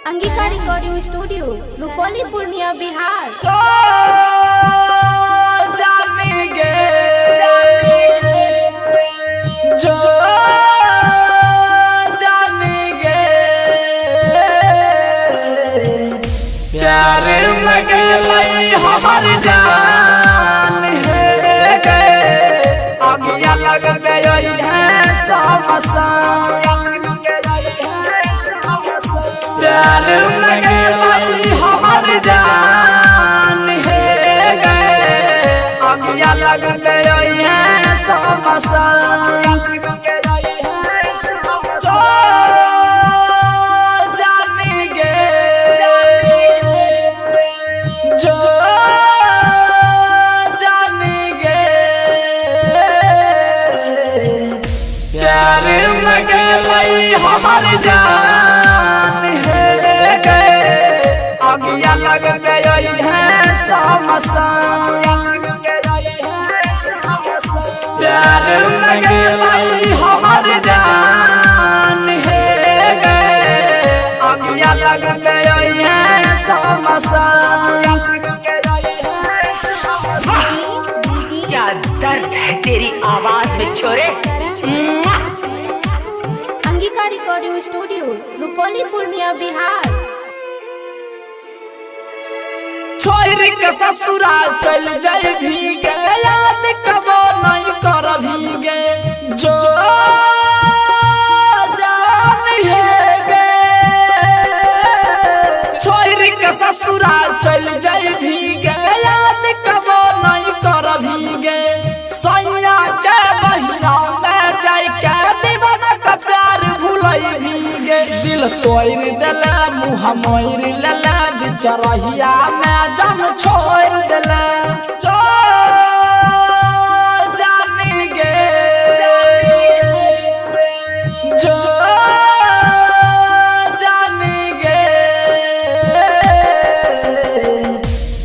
Angika recording studio Rupauli Purnia Bihar. प्यार में गई हमार जान है गए अगिया लग गई है समसान। प्यार में गई हमार जान है गए अगिया लग गई है समसान। प्यार में गई हमार जान है गए अगिया लग गई है समसान। प्यार में गई हमार जान है गए अगिया लग गई है समसान। क्या दर्द है तेरी आवाज में छोरे। Angika recording studio Rupauli Purnia Bihar. छोरी के ससुराल चल जाए भीगे याद कबो नहीं कर भीगे जो जान है गे। छोरी के ससुराल चल जाए भीगे याद कबो नहीं कर भीगे। सैया के बहिना में जाय के दीवाना का प्यार भूलई भीगे। दिल तोड़ देला मुँह मोर लेला बिचरहिया में जान छोड़ देला। जो जान गे जो जान गे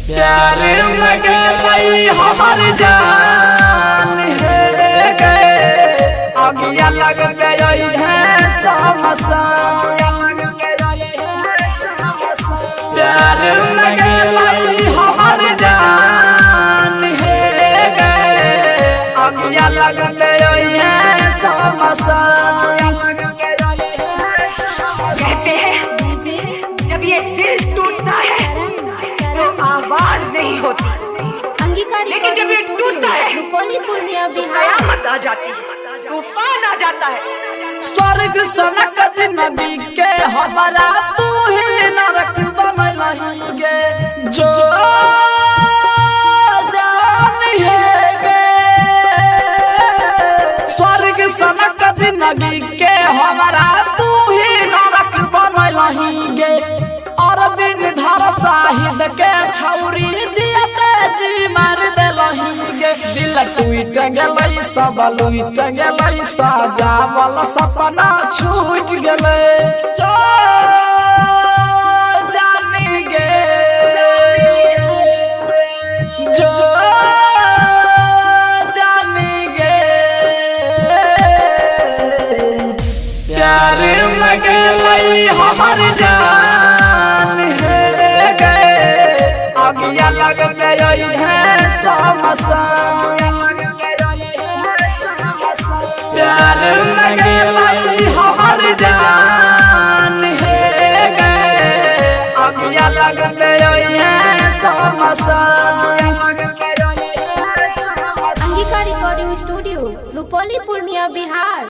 प्यार में गई हमार जान है गए अगिया लग गई है समसान। प्यार में गई हमार जान है गए अगिया लग गई है समसान। कहते हैं जब ये दिल टूटता है तो आवाज नहीं होती, अंगिका लेकिन जब रिकॉर्डिंग ये टूटता स्टूडियो है रुपौली पूर्णिया बिहार। कयामत आ जाती है, तूफान आ जाता है। स्वर्ग सनक जिंदगी के हमारा तू ही नरक बनलही गे। जो जान है गे स्वर्ग सनक जिंदगी के हमारा तू ही नरक बनलही गे। अरविंद धर शाहिद के छौरी जियते जी मार देलही गे। दिल टूट गेलै सब लूट गेलै सजावल सपना छूट गेलै। जो जान गे जो जान गे प्यार में गई हमार जान है गए अगिया लग गई है समसान। प्यार में गई हमार जान है गए अगिया लग गई है समसान। Angika recording studio Rupauli Purnia Bihar.